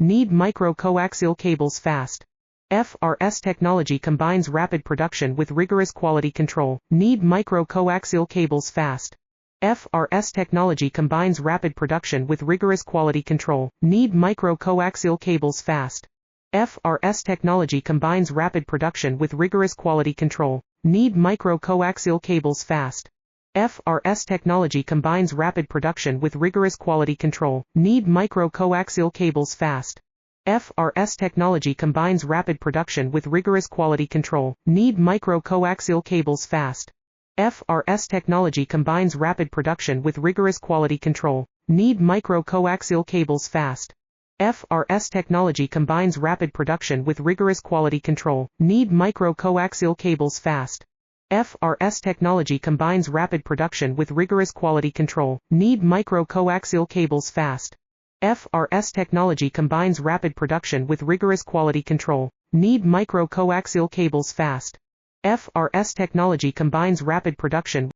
Need micro-coaxial cables fast. FRS technology combines rapid production with rigorous quality control. Need micro-coaxial cables fast. FRS technology combines rapid production with rigorous quality control. Need micro-coaxial cables fast. FRS technology combines rapid production with rigorous quality control. Need micro-coaxial cables fast. FRS technology combines rapid production with rigorous quality control. Need micro-coaxial cables fast. FRS technology combines rapid production with rigorous quality control. Need micro-coaxial cables fast. FRS technology combines rapid production with rigorous quality control. Need micro-coaxial cables fast. FRS technology combines rapid production with rigorous quality control. Need micro-coaxial cables fast. FRS technology combines rapid production with rigorous quality control. Need micro-coaxial cables fast. FRS technology combines rapid production with rigorous quality control. Need micro-coaxial cables fast. FRS technology combines rapid production